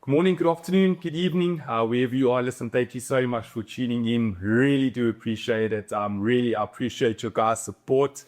Good morning, good afternoon, good evening, wherever you are. Listen, thank you so much for tuning in. Really do appreciate it. Really appreciate your guys' support.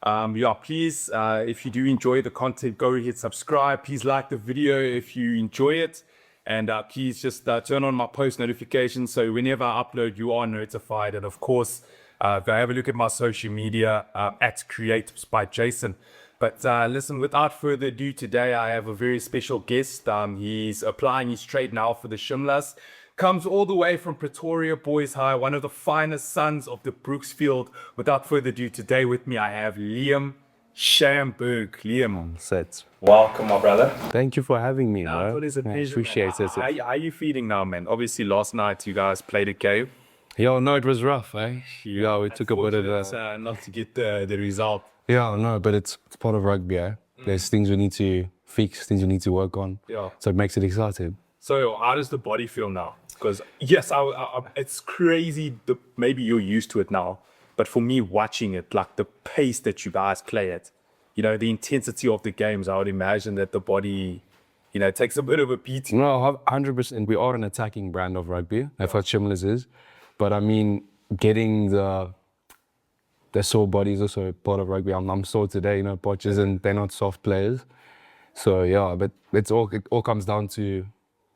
Please, if you do enjoy the content, go ahead, subscribe. Please like the video if you enjoy it. And please just turn on my post notifications so whenever I upload, you are notified. And of course, if I have a look at my social media, at Creatives by Jason. But listen, without further ado, today I have a very special guest. He's applying his trade now for the Shimlas. Comes all the way from Pretoria Boys High, one of the finest sons of the Brooksfield. Without further ado, today with me I have Liam Shamburg. Liam, welcome, my brother. Thank you for having me, bro. It is a pleasure. Appreciate it. How are you feeling now, man? Obviously, last night you guys played a game. Yo, no, it was rough, eh? Yeah, we took a bit of the... not to get the result. Yeah, no, but it's part of rugby, eh? There's things we need to fix, things we need to work on. Yeah. So it makes it exciting. So how does the body feel now? Because yes, it's crazy. Maybe you're used to it now, but for me watching it, like the pace that you guys play it, you know, the intensity of the games, I would imagine that the body, you know, takes a bit of a beating. No, 100%. We are an attacking brand of rugby. That's what Shimlas is. But I mean, getting the sore body is also part of rugby. I'm sore today, you know, Potches, and they're not soft players. So yeah, but it all comes down to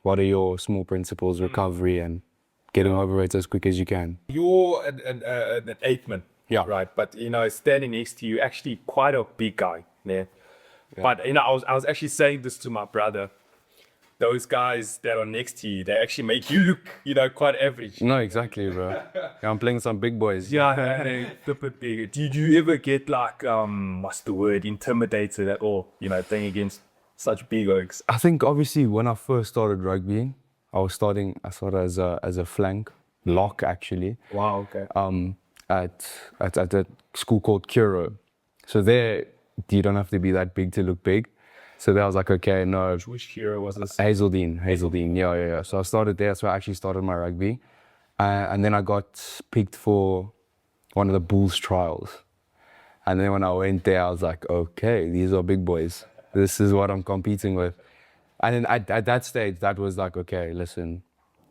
what are your small principles, recovery, and getting over it as quick as you can. You're an eighth man, Yeah. right? But you know, standing next to you, actually quite a big guy, yeah. But you know, I was actually saying this to my brother. Those guys that are next to you, they actually make you look, you know, quite average. No, exactly, bro. Yeah, I'm playing some big boys. Yeah, they flip it big. Did you ever get like, what's the word, intimidated at all, you know, playing against such big oaks? I think obviously when I first started rugby, I started as a flank, lock actually. Wow, okay. At a school called Kuro. So there, you don't have to be that big to look big. So there I was like, okay, no. Which hero was this? Hazeldean, yeah. So I started there, so I actually started my rugby. And then I got picked for one of the Bulls trials. And then when I went there, I was like, okay, these are big boys. This is what I'm competing with. And then at that stage, that was like, okay, listen,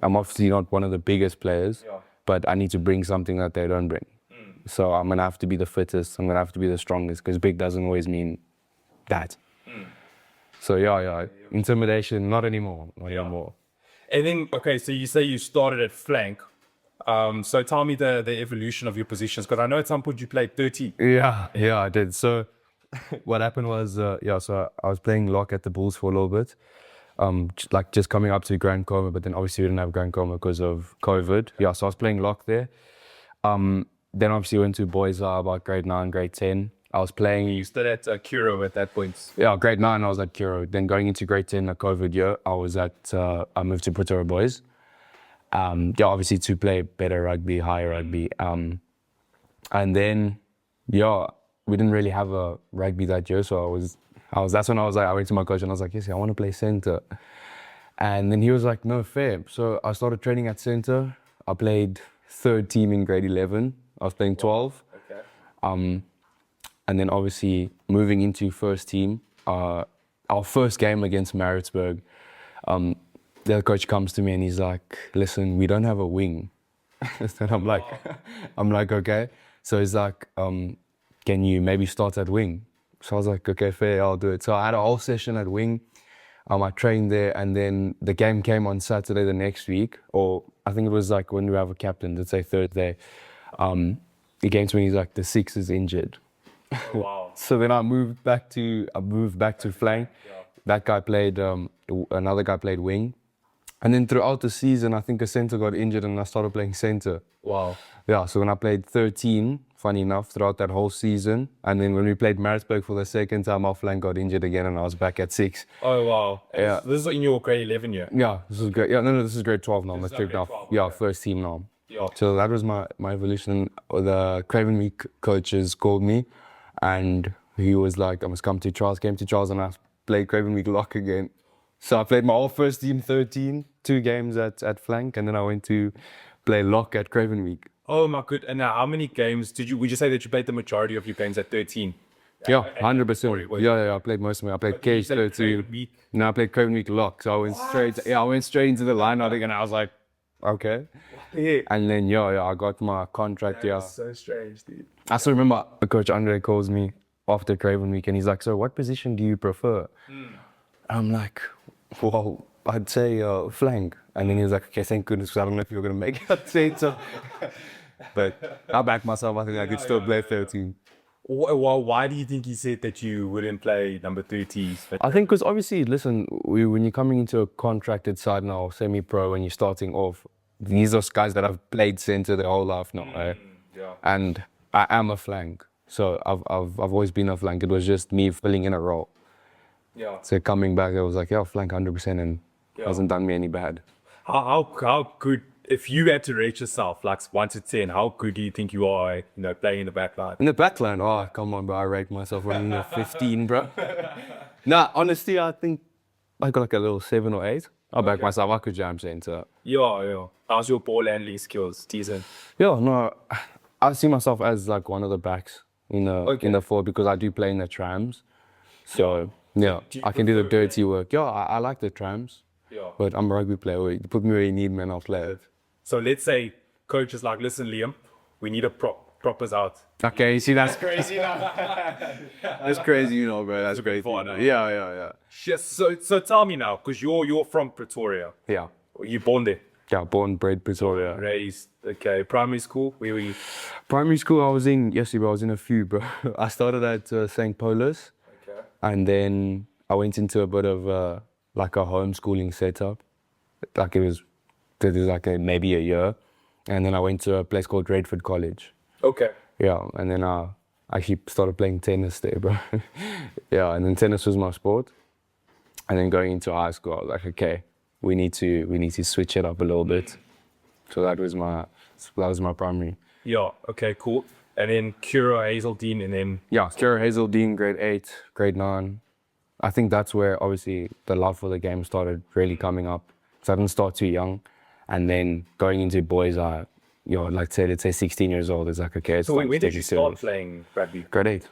I'm obviously not one of the biggest players, but I need to bring something that they don't bring. So I'm gonna have to be the fittest, I'm gonna have to be the strongest, because big doesn't always mean that. So yeah, intimidation, not anymore. And then, okay, so you say you started at flank. So tell me the evolution of your positions, because I know at some point you played 30. Yeah, I did. So what happened was, so I was playing lock at the Bulls for a little bit, like just coming up to Grand Coma, but then obviously we didn't have Grand Coma because of COVID. Yeah, so I was playing lock there. Then obviously went to Boys High about grade 9, grade 10. I was playing... You stood at Kuro at that point. Yeah, grade 9 I was at Kuro. Then going into grade 10, the COVID year, I moved to Pretoria Boys. Obviously to play better rugby, higher rugby. And then, we didn't really have a rugby that year, so that's when I went to my coach and I was like, yes, I want to play center. And then he was like, no, fair. So I started training at center. I played third team in grade 11. I was playing 12. Okay. And then obviously moving into first team, our first game against Maritzburg, the coach comes to me and he's like, listen, we don't have a wing. And I'm like, okay. So he's like, can you maybe start at wing? So I was like, okay, fair, I'll do it. So I had a whole session at wing. I trained there, and then the game came on Saturday the next week, or I think it was like when we have a captain, let's say Thursday. He came to me, he's like, the 6 is injured. Wow. So then I moved back to flank. That guy played, another guy played wing. And then throughout the season, I think a center got injured and I started playing center. Wow. Yeah, so when I played 13, funny enough, throughout that whole season. And then when we played Maritzburg for the second time, our flank got injured again and I was back at 6. Oh, wow. Yeah. This is in your grade 11 year? Yeah, this is great. Yeah, no, this is grade 12 now. This is grade 12, yeah, okay. First team now. Yeah. So that was my evolution. The Craven Week coaches called me and he was like, I must come to Charles. Came to Charles and I played Craven Week lock again. So I played my whole first team 13, 2 games at flank, and then I went to play lock at Craven Week. Oh my good. And now how many games would you say that you played the majority of your games at 13? Yeah, 100%. Yeah, I played most of it. I played cage 13. No, I played Craven Week lock. So I went straight into the line, I think, and I was like, okay. Yeah. And then I got my contract. Yeah, That's so strange, dude. I still remember Coach Andre calls me after Craven Week, and he's like, "So, what position do you prefer?" I'm like, "Well, I'd say flank." And then he was like, "Okay, thank goodness, 'cause I don't know if you're gonna make it." I'd say so, but I backed myself. I think I could still play 13. Well, why do you think he said that you wouldn't play number 30? I think because obviously, listen, when you're coming into a contracted side now, semi-pro, when you're starting off, these are guys that have played centre their whole life now, Yeah. and I am a flank, so I've always been a flank. It was just me filling in a role. Yeah. So coming back, I was like, yeah, flank 100%, and hasn't done me any bad. How good, if you had to rate yourself, like 1 to 10, how good do you think you are, playing in the back line? In the back line, oh, come on, bro, I rate myself running a 15, bro. Nah, honestly, I think I got like a little 7 or 8. I'll back myself. I could jam centre. Yeah. How's your ball handling skills? Decent. Yeah, no, I see myself as like one of the backs in the forward because I do play in the trams. So yeah, I can do the dirty work. Yeah, I like the trams. Yeah. But I'm a rugby player. You put me where you need, man, I'll play it. So let's say coach is like, listen, Liam, we need a proppers out. Okay, you see, that's crazy. That's crazy, bro. That's crazy. Yeah. Yes. So tell me now, because you're from Pretoria. Yeah. You born there? Yeah, born, bred Pretoria. Raised. Okay. Primary school? Where were you? Primary school, I was in a few, bro. I started at St. Paulus. Okay. And then I went into a bit of like a homeschooling setup. Like it was like maybe a year. And then I went to a place called Redford College. Okay. Yeah, and then I actually started playing tennis there, bro. Yeah, and then tennis was my sport. And then going into high school, I was like, okay, we need to switch it up a little bit. So that was my primary. Yeah. Okay. Cool. And then Cura Hazeldean, and then Cura Hazeldean, grade 8, grade 9. I think that's where obviously the love for the game started really coming up. So I didn't start too young, and then going into boys, let's say 16 years old. It's like, okay, it's so when did you start serious. playing rugby? Grade 8.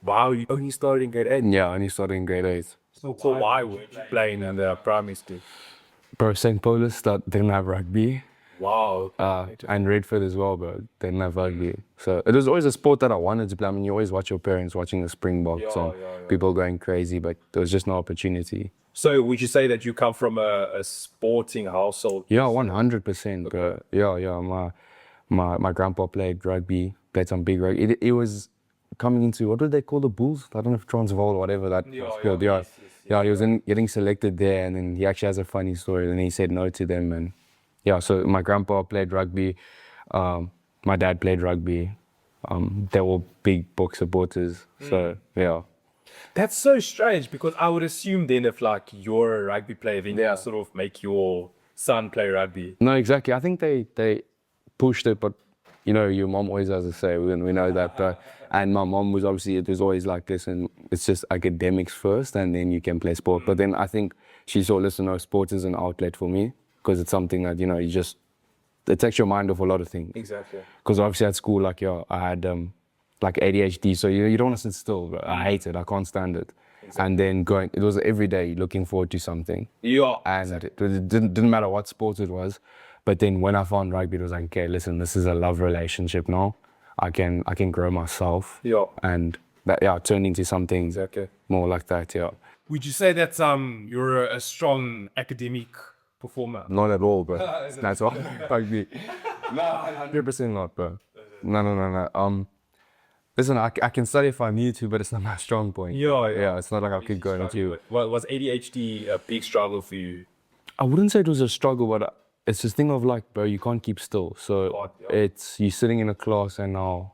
Wow, you only started in grade 8. Yeah, I only started in grade 8. So why weren't you playing in the primary school? Bro, St. Paulus didn't have rugby. Wow. And Redford as well, bro. They didn't have rugby. So it was always a sport that I wanted to play. I mean, you always watch your parents watching the Springboks and people going crazy, but there was just no opportunity. So would you say that you come from a sporting household? Yeah, 100%, bro. Yeah. My grandpa played rugby, played some big rugby. It was coming into, what did they call the Bulls? I don't know if Transvaal or whatever that was called. Yeah, he was getting selected there, and then he actually has a funny story. And he said no to them, and yeah. So my grandpa played rugby. My dad played rugby. They were big book supporters. So yeah. That's so strange, because I would assume then if like you're a rugby player, then you sort of make your son play rugby. No, exactly. I think they pushed it, but your mom always has a say. We know that. And my mom was obviously, it was always like this, and it's just academics first, and then you can play sport. But then I think she saw, listen, no, sport is an outlet for me, because it's something that, it takes your mind off a lot of things. Exactly. Because obviously at school, like, I had like ADHD, so you don't want to sit still. But I hate it. I can't stand it. Exactly. And then it was every day looking forward to something. Yeah. And it didn't matter what sport it was. But then when I found rugby, it was like, okay, listen, this is a love relationship now. I can grow myself. Yeah. And that, it turned into something more like that, yeah. Would you say that you're a strong academic performer? Not at all, bro. That's all. Rugby. No, 100% not, bro. No. Listen, I can study if I need to, but it's not my strong point. Yeah, it's not like I could go into. Well, was ADHD a big struggle for you? I wouldn't say it was a struggle, but it's this thing of like, bro, you can't keep still. So it's you sitting in a class and now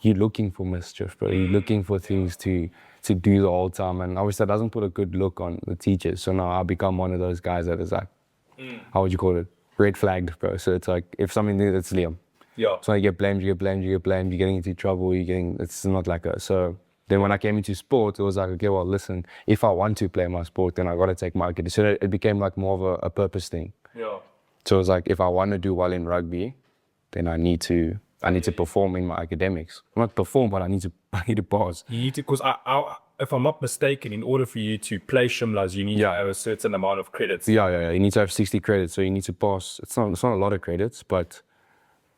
you're looking for mischief, bro. You're looking for things to do the whole time. And obviously that doesn't put a good look on the teachers. So now I become one of those guys that is like, how would you call it? Red flagged, bro. So it's like, if something new, it's Liam. Yeah. So you get blamed, you're getting into trouble, it's not like a, so then when I came into sport, it was like, okay, well, listen, if I want to play my sport, then I got to take my kid. So it became like more of a purpose thing. Yeah. So it was like, if I want to do well in rugby, then I need to I need to perform in my academics. Not perform, but I need to pass. You need to, because if I'm not mistaken, in order for you to play Shimlas, you need to have a certain amount of credits. Yeah. You need to have 60 credits, so you need to pass. It's not a lot of credits, but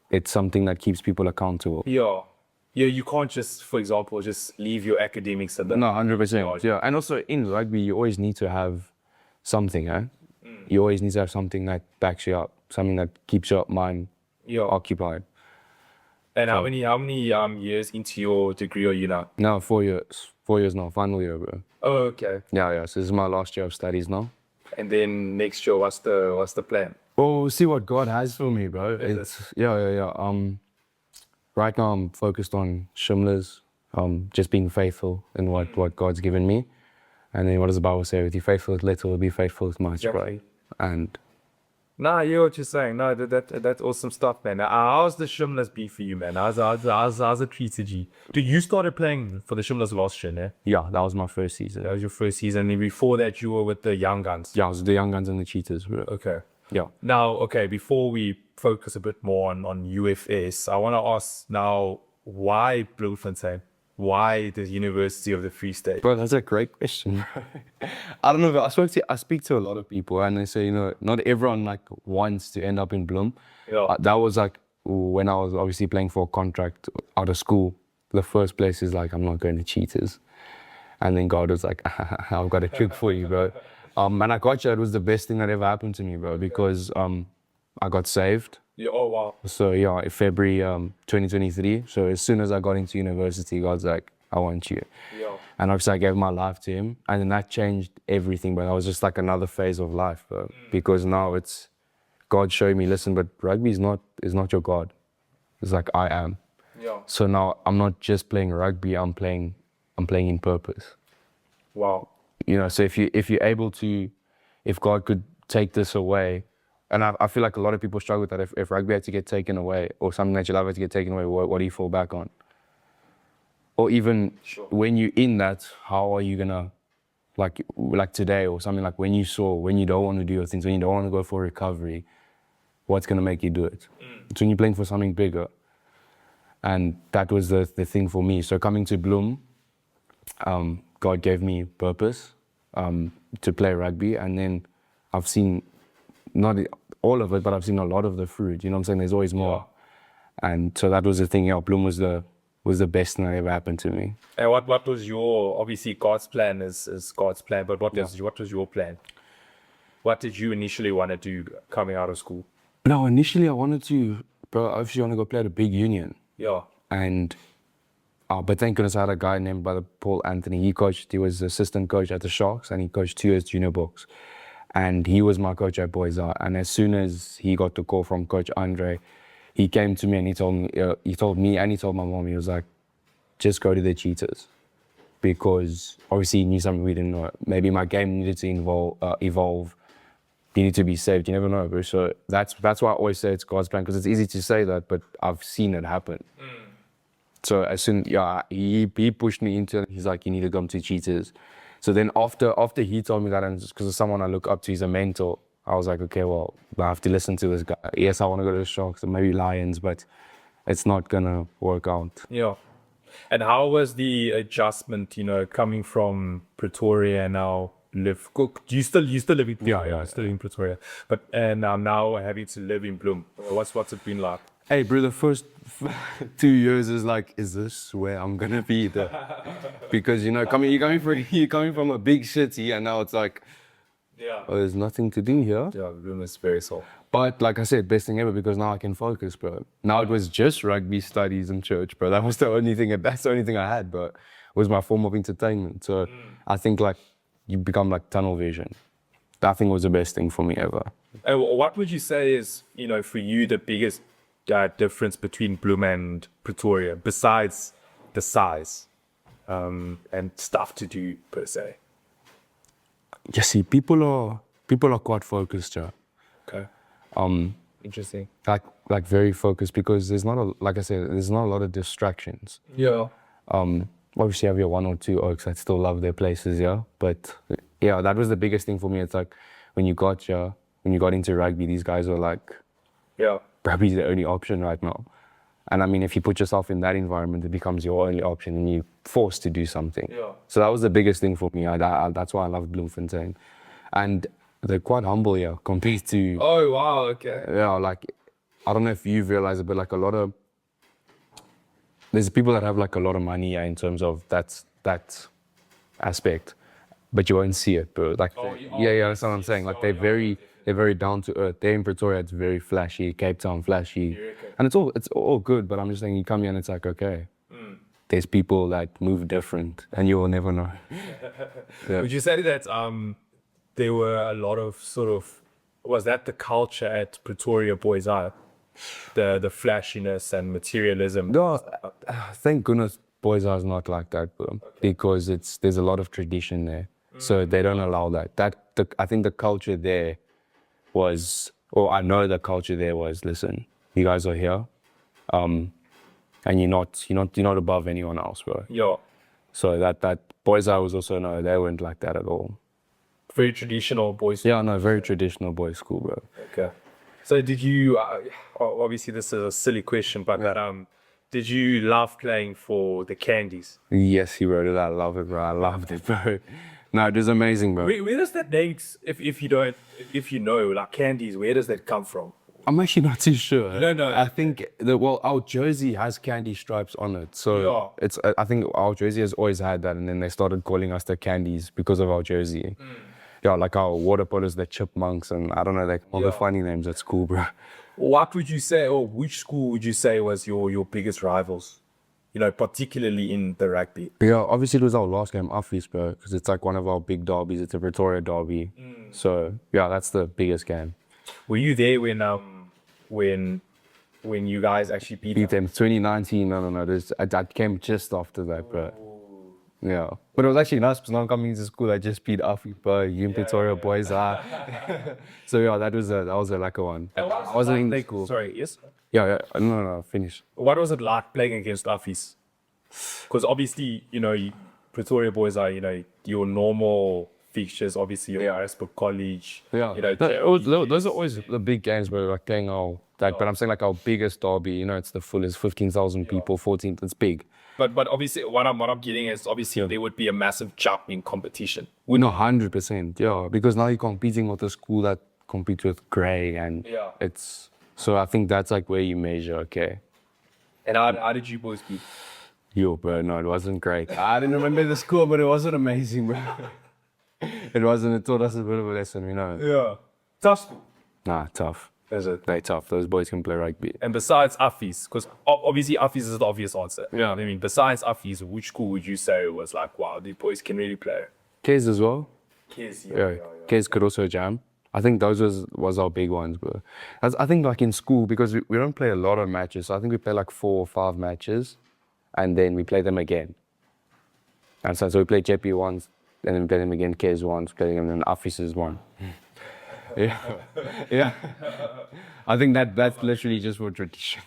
it's something that keeps people accountable. Yeah. Yeah, you can't just, for example, just leave your academics at that. No, 100%. Yeah, and also in rugby, you always need to have something, eh? You always need to have something that backs you up, something that keeps your mind occupied. And how many years into your degree are you now? No, 4 years. 4 years now, final year, bro. Oh, okay. Yeah. So this is my last year of studies now. And then next year, what's the plan? Well, we'll see what God has for me, bro. Yeah. Right now I'm focused on Shimlas, just being faithful in what God's given me. And then what does the Bible say? If you're faithful with little, be faithful with much, bro. And Nah, I hear what you're saying. No, that's awesome stuff, man. How's the Shimlas be for you, man? How's it treated you? Dude, you started playing for the Shimlas last year, ne? yeah, that was my first season. That was your first season. And before that, you were with the Young Guns. Yeah, it was the Young Guns and the Cheetahs, bro. Okay. Yeah. Now, okay, before we focus a bit more on UFS, I want to ask now, why Bloemfontein? Why the University of the Free State? Bro, that's a great question. I don't know, but I speak to a lot of people and they say, you know, not everyone like wants to end up in Bloem. Yeah. That was like when I was obviously playing for a contract out of school. The first place is like, I'm not going to Cheetahs. And then God was like, I've got a trick for you, bro. And I got you, it was the best thing that ever happened to me, bro, because I got saved. Yeah, oh, wow. So yeah, in February 2023. So as soon as I got into university, God's like, I want you. Yeah. And obviously I gave my life to him. And then that changed everything, but that was just like another phase of life, bro. Because now it's God showing me, listen, but rugby is not your God. It's like I am. Yeah. So now I'm not just playing rugby, I'm playing in purpose. Wow. You know, so if you're able to, if God could take this away, and I feel like a lot of people struggle with that. If rugby had to get taken away, or something that you love had to get taken away, what do you fall back on? Or even when you're in that, how are you gonna, like today, or something like when you don't want to do your things, when you don't want to go for recovery, what's gonna make you do it? It's when you're playing for something bigger. And that was the thing for me. So coming to Bloem, God gave me purpose to play rugby, and then I've seen not all of it, but I've seen a lot of the fruit. You know what I'm saying? There's always more. And so that was the thing. Yeah, Bloem was the best thing that ever happened to me. And what was your, obviously God's plan is God's plan, but what was your plan? What did you initially want to do coming out of school? No, initially I wanted to, bro, I obviously want to go play at a big union. Yeah. And but thank goodness I had a guy named by Paul Anthony. He was assistant coach at the Sharks, and he coached 2 years junior box. And he was my coach at Boys High. And as soon as he got the call from Coach Andre, he came to me and he told me and he told my mom, he was like, just go to the Cheetahs. Because obviously he knew something we didn't know. Maybe my game needed to evolve. You need to be saved. You never know, bro. So that's why I always say it's God's plan, because it's easy to say that, but I've seen it happen. So as soon, he pushed me into it. He's like, you need to come to Cheetahs. So then after he told me that, and just because of someone I look up to, he's a mentor, I was like, okay, well, I have to listen to this guy. Yes, I want to go to the Sharks, or maybe Lions, but it's not gonna work out. Yeah. And how was the adjustment, you know, coming from Pretoria and now you still live in Pretoria? Yeah. Still in Pretoria. But and now having to live in Bloem. What's it been like? Hey, bro, the first 2 years is like, is this where I'm gonna be? Because you're coming from a big city, and now it's like, there's nothing to do here. Yeah, Bloem is very soft. But like I said, best thing ever, because now I can focus, bro. Now it was just rugby, studies, and church, bro. That's the only thing I had, but it was my form of entertainment. So I think like you become like tunnel vision. That thing was the best thing for me ever. And what would you say is, you know, for you the biggest difference between Bloem and Pretoria, besides the size and stuff to do per se? You see, people are quite focused, yeah. Okay. Interesting. Like very focused, because there's not a lot of distractions. Yeah. Obviously you have your 1 or 2 oaks that still love their places, yeah. But yeah, that was the biggest thing for me. It's like when you got into rugby, these guys were like, rugby's the only option right now. And I mean, if you put yourself in that environment, it becomes your only option and you're forced to do something. Yeah. So that was the biggest thing for me. That's why I love Bloemfontein. And they're quite humble here compared to, Oh, wow, okay. yeah, like, I don't know if you've realized it, but like there's people that have like a lot of money in terms of that aspect, but you won't see it, bro. Like, yeah, that's what I'm saying. Like, they're very down to earth. There in Pretoria, it's very flashy. Cape Town, flashy, and it's all good. But I'm just saying, you come here and it's like, okay, there's people that move different, and you will never know. Yeah. Would you say that there were a lot of sort of, was that the culture at Pretoria Boys High? The flashiness and materialism? No, thank goodness Boys Are not like that, bro. Because there's a lot of tradition there. So they don't allow that. I think the culture there was, or I know the culture there was, listen, you guys are here, and you're not above anyone else, bro. Yeah. So that Boys Are was also, no, they weren't like that at all. Very traditional boys. Yeah, no, very traditional boys school, bro. Okay. So did you, obviously this is a silly question, but did you love playing for the Candies? Yes, he wrote it. I love it, bro. I loved it, bro. No, it was amazing, bro. Where does that name, if you know, like Candies, where does that come from? I'm actually not too sure. No. I think our jersey has candy stripes on it, so Yeah. I think our jersey has always had that, and then they started calling us the Candies because of our jersey. Yeah, like our water polo's the Chipmunks, and I don't know, like all the funny names at school, bro. What would you say, or which school would you say was your biggest rivals? You know, particularly in the rugby. Yeah, obviously it was our last game, Office, bro, because it's like one of our big derbies. It's a Pretoria derby, so yeah, that's the biggest game. Were you there when you guys actually beat them? Them 2019. No. I came just after that, bro. Yeah, but it was actually nice because now coming to school, I just beat Africa, Pretoria Boys High. So yeah, that was a lucky one. I wasn't in the school. Sorry, yes? Yeah. No, finish. What was it like playing against Affies? Because obviously, you know, Pretoria Boys are, you know, your normal fixtures, obviously, your Harrisburg College. Yeah, You know, those are always the big games, bro. Like playing that, but I'm saying like our biggest derby. You know, it's the fullest 15,000 people, 14th. It's big. But obviously, what I'm getting is obviously there would be a massive jump in competition. No, 100%. Yeah, because now you're competing with a school that competes with Grey, and it's so I think that's like where you measure. Okay. And how did you boys beat? Yo, bro, no, it wasn't great. I didn't remember the score, but it wasn't amazing, bro. It wasn't. It taught us a bit of a lesson, you know. Yeah. Tough school. Nah, tough. Is it? They're tough. Those boys can play rugby. And besides Affies, because obviously Affies is the obvious answer. Yeah. I mean, besides Affies, which school would you say was like, wow, these boys can really play? Kes as well. Kes, Kes could also jam. I think those was our big ones, bro. I think like in school, because we don't play a lot of matches. So I think we play like 4 or 5 matches, and then we play them again. And so we play JP once, and then we play them again, Kes once, play them, and then Affies is one. Yeah. I think that's literally just for tradition.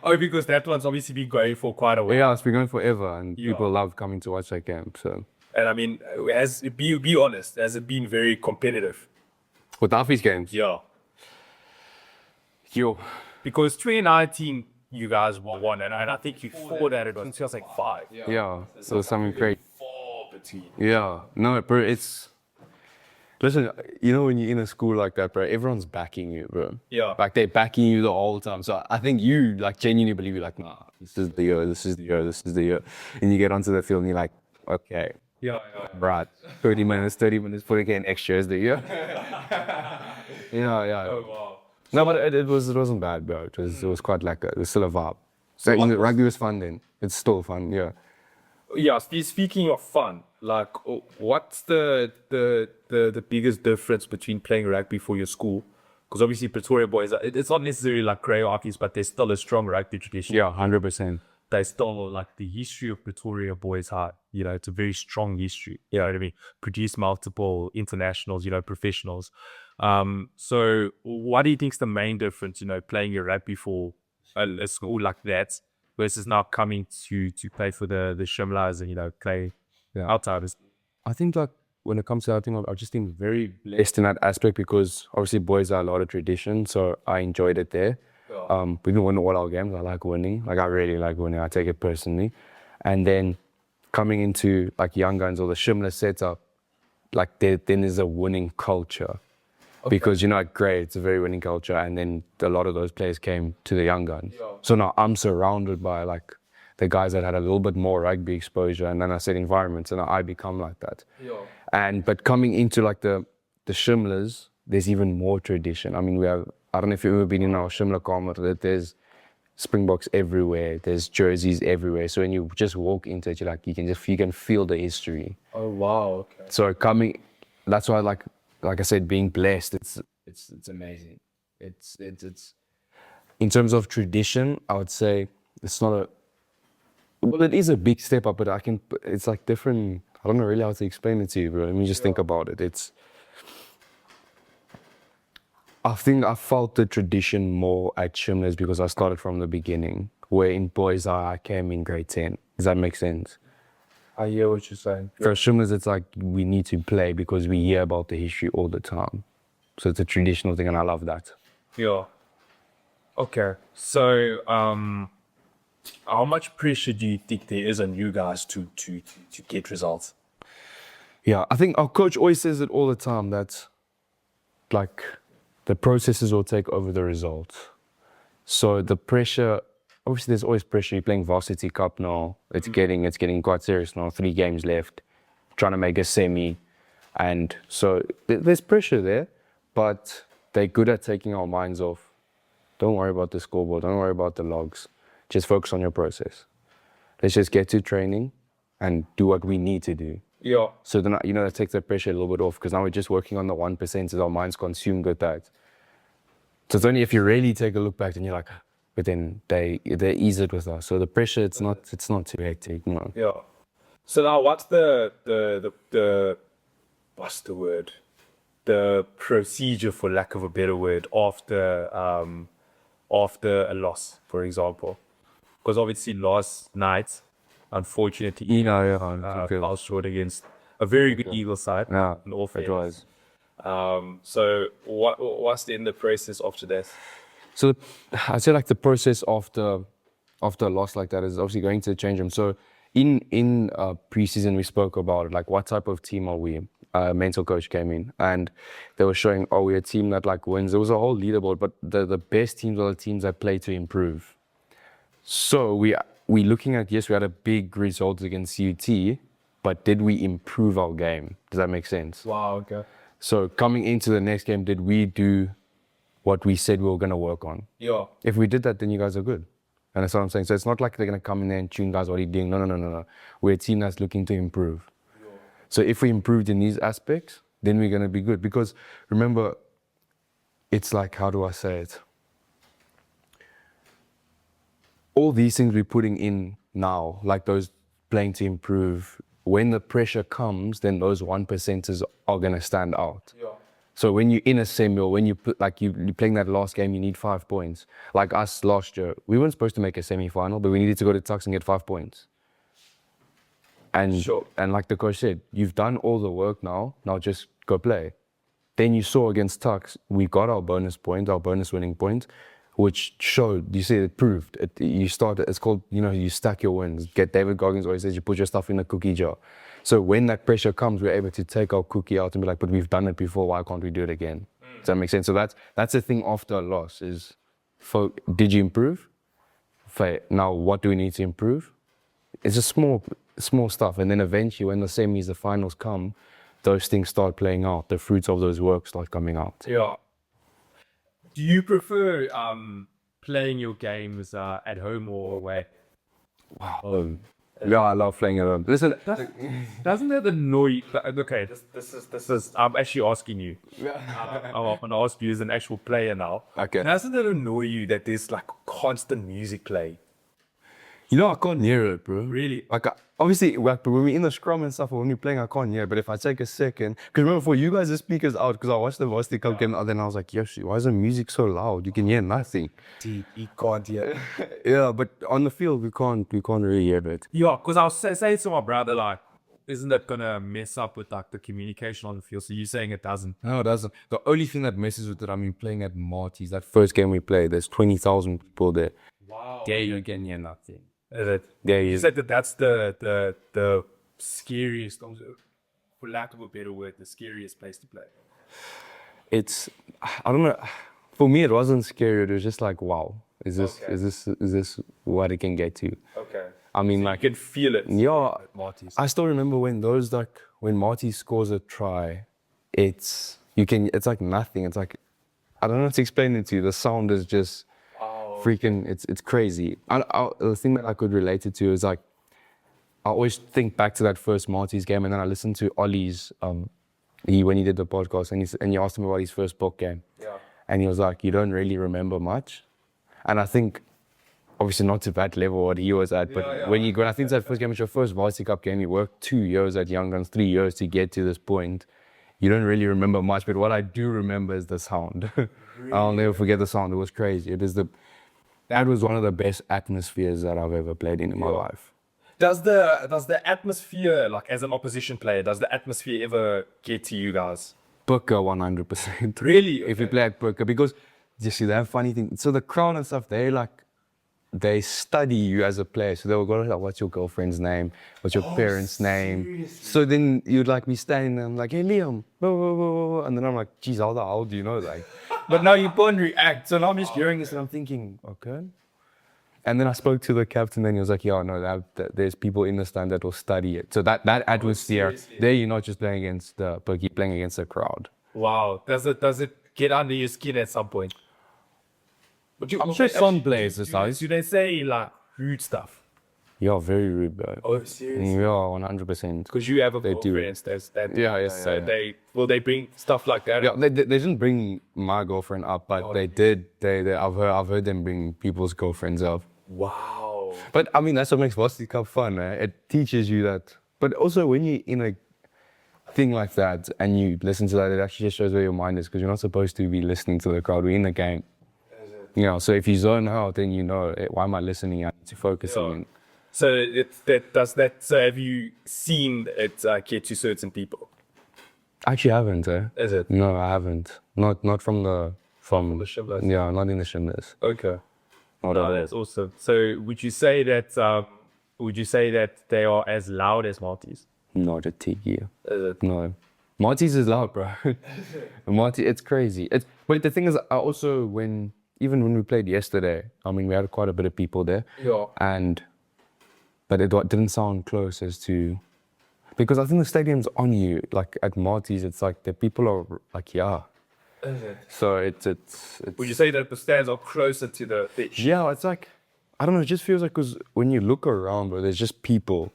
Oh, because that one's obviously been going for quite a while. Yeah, it's been going forever, and people love coming to watch that camp. So. And I mean, be honest, has it been very competitive? With Affies games? Yeah. Yo. Because 2019, you guys won, and I think you fought at it was 2005. Yeah, so something great. 4 between. Yeah, no, bro, it's... Listen, you know when you're in a school like that, bro, everyone's backing you, bro. Yeah. Like, they're backing you the whole time. So I think you, like, genuinely believe you're like, nah, this is the year, this is the year, this is the year. And you get onto the field and you're like, okay. Yeah. Right, 30 minutes for again, extra is the year. Yeah. Oh, wow. No, but it wasn't bad, bro. It was quite like it was still a vibe. So rugby was fun then. It's still fun, yeah. Yeah, speaking of fun, like, what's the biggest difference between playing rugby for your school? Because obviously Pretoria Boys, it's not necessarily like Grey Arkies, but there's still a strong rugby tradition. Yeah, 100%. They still like the history of Pretoria Boys High. You know, it's a very strong history. You know what I mean? Produce multiple internationals, you know, professionals. So what do you think is the main difference, you know, playing your rugby for a school like that versus now coming to play for the Shimlas and, you know, play outsiders? I think like when it comes to that thing, I've just been very blessed in that aspect because obviously boys are a lot of tradition, so I enjoyed it there. We can win all our games. I like winning. Like I really like winning. I take it personally. And then coming into like young guns or the Shimlas setup, like then there's a winning culture. Because, you know, at grade, it's a very winning culture. And then a lot of those players came to the young guns. Yeah. So now I'm surrounded by like the guys that had a little bit more rugby exposure, and then I said environments, and I become like that. Yeah. But coming into like the Shimlas, there's even more tradition. I mean, we have, I don't know if you've ever been in our Shimla Kamer, that there's Springboks everywhere, there's jerseys everywhere. So when you just walk into it, you're like, you can feel the history. Oh wow. Okay. So that's why like I said, being blessed, it's amazing. It's in terms of tradition, I would say it's not well, it is a big step up, but it's like different. I don't know really how to explain it to you, bro. Let me just think about it. I think I felt the tradition more at Shimlas because I started from the beginning, where in Boys High, I came in grade 10. Does that make sense? I hear what you're saying. For Shimlas, it's like we need to play because we hear about the history all the time. So it's a traditional thing, and I love that. Yeah. Okay. So, how much pressure do you think there is on you guys to get results? Yeah, I think our coach always says it all the time that like the processes will take over the results. So the pressure, obviously there's always pressure. You're playing Varsity Cup now. It's getting quite serious now. 3 games left, trying to make a semi. And so there's pressure there, but they're good at taking our minds off. Don't worry about the scoreboard. Don't worry about the logs. Just focus on your process. Let's just get to training and do what we need to do. Yeah. So then, you know, that takes the pressure a little bit off because now we're just working on the 1% as our minds consumed with that. So it's only if you really take a look back and you're like, but then they ease it with us. So the pressure, it's not too hectic, no. Yeah. So now what's the what's the word? The procedure, for lack of a better word, after a loss, for example? Because obviously last night, unfortunately, fell short against a very good Eagle side. Yeah, in all it was. So what's then the process after that? So I'd say like the process after a loss like that is obviously going to the change room. So in preseason we spoke about it, like what type of team are we? Mental coach came in and they were showing, we're a team that like wins. There was a whole leaderboard, but the best teams are the teams that play to improve. So we looking at, yes, we had a big result against UT, but did we improve our game? Does that make sense? Wow, okay. So coming into the next game, did we do what we said we were going to work on? Yeah. If we did that, then you guys are good. And that's what I'm saying. So it's not like they're going to come in there and tune guys, what are you doing? No. We're a team that's looking to improve. Yeah. So if we improved in these aspects, then we're going to be good. Because remember, it's like, how do I say it? All these things we're putting in now, like those playing to improve, when the pressure comes, then those 1%ers are going to stand out. Yeah. So when you're in a semi or when you put, like you're playing that last game, you need 5 points. Like us last year, we weren't supposed to make a semi-final, but we needed to go to Tuks and get 5 points. And Sure. And like the coach said, you've done all the work now just go play. Then you saw against Tuks, we got our bonus point, our bonus winning point, which showed, you see, it proved. It's called, you stack your wins. David Goggins always says you put your stuff in a cookie jar. So when that pressure comes, we're able to take our cookie out and be like, but we've done it before, why can't we do it again? Does that make sense? So that's the thing after a loss is, did you improve? Now, what do we need to improve? It's just small stuff. And then eventually when the semis, the finals come, those things start playing out. The fruits of those work start coming out. Yeah. Do you prefer playing your games at home or away? Wow. Yeah, I love playing at home. Listen, doesn't that annoy you? Okay, this is. I'm actually asking you. I'm going to ask you as an actual player now. Okay. Doesn't it annoy you that there's like constant music play? I can't hear it, bro. Really? Like, obviously, when we're in the scrum and stuff, or when we're playing, I can't hear it. But if I take a second, because remember, for you guys, the speaker's out, because I watched the Varsity Cup game, and then I was like, Yoshi, why is the music so loud? You can hear nothing. Deep, you can't hear. Yeah, but on the field, we can't really hear it. Yeah, because I was saying to my brother, like, isn't that gonna mess up with like the communication on the field? So you're saying it doesn't? No, it doesn't. The only thing that messes with it, I mean, playing at Marty's, that first game we played, there's 20,000 people there. Wow. There you can hear nothing. Is it? There You you said that that's the scariest, for lack of a better word, the scariest place to play. It's, I don't know. For me, it wasn't scary. It was just like, wow, is this what it can get to? Okay. I mean, You like, can feel it. yeah, At Marty's. I still remember when when Marty scores a try, it's like nothing. It's like, I don't know how to explain it to you. The sound is just freaking, it's crazy. The thing that I could relate it to is like, I always think back to that first Marty's game, and then I listened to Ollie's, when he did the podcast, and he asked him about his first book game. Yeah. And he was like, you don't really remember much. And I think, obviously not to that level what he was at, but when I think that first game, it's your first Varsity Cup game, you worked 2 years at Young Guns, 3 years to get to this point. You don't really remember much, but what I do remember is the sound. Really? I'll never forget the sound. It was crazy. That was one of the best atmospheres that I've ever played in my life. Does the atmosphere, like as an opposition player, does the atmosphere ever get to you guys? Booker 100%. Really? If you play at Booker, because you see that funny thing. So the crowd and stuff, they study you as a player. So they will go like, what's your girlfriend's name? What's your parents' name? Seriously? So then you'd like be standing there, I'm like, hey Liam, blah, blah, blah, blah. And then I'm like, geez, how the hell do you know? Like, but now you can't react. So now I'm just hearing this and I'm thinking, okay. And then I spoke to the captain and he was like, yeah, no, there's people in the stand that will study it. So that atmosphere, there you're not just playing against the Booker, you're playing against the crowd. Wow. Does it get under your skin at some point? I'm sure some players is like, Do they say like rude stuff? yeah, very rude, bro. Oh, seriously? Yeah, 100%. Because you have a They do. girlfriend. Yeah. So they bring stuff like that. Yeah, they didn't bring my girlfriend up, but they did. I've heard them bring people's girlfriends up. Wow. But I mean, that's what makes Varsity Cup fun. It teaches you that. But also, when you're in a thing like that and you listen to that, it actually just shows where your mind is, because you're not supposed to be listening to the crowd. We're in the game. You know, so if you zone out, then you know, why am I listening? I need to focus on. So So have you seen it get to certain people? Actually, I haven't. Is it? No, I haven't. Not from the Shimlas? Yeah, not in the Shimlas. Okay. Not at all. That's awesome. So would you say that they are as loud as Marty's? Not a tiki. Is it? No. Marty's is loud, bro. Marty, it's crazy. But the thing is, even when we played yesterday, I mean, we had quite a bit of people there. Yeah. But it didn't sound close as to, because I think the stadium's on you. Like at Marty's, it's like the people are like, yeah. Is it? So it's. Would you say that the stands are closer to the pitch? Yeah, it's like, I don't know, it just feels like, because when you look around, bro, there's just people.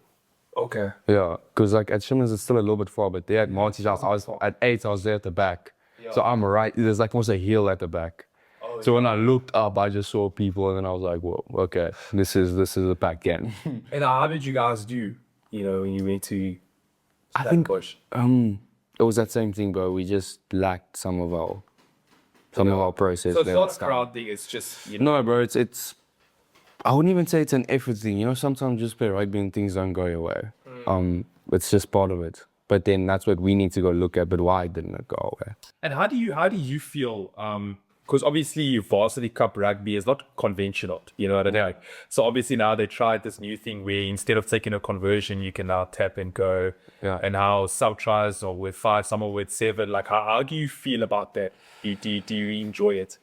Okay. Yeah, because like at Shimlas, it's still a little bit far, but there at Marty's house, at 8, I was there at the back. Yeah. So I'm right, there's like almost a hill at the back. Oh, so when I looked up, I just saw people, and then I was like, whoa, okay, this is a packed game. And how did you guys do, when you went to I think push? it was that same thing, bro. We just lacked some of our process. So it's not a crowd thing, it's just, No, bro, it's I wouldn't even say it's an effort thing. Sometimes just play rugby and things don't go your way. It's just part of it. But then that's what we need to go look at. But why didn't it go away? And how do you feel? Because obviously Varsity Cup rugby is not conventional, you know what I mean? Like, so obviously now they tried this new thing where instead of taking a conversion, you can now tap and go. Yeah. And how some tries are with 5, some are with 7. Like, how do you feel about that? Do you enjoy it?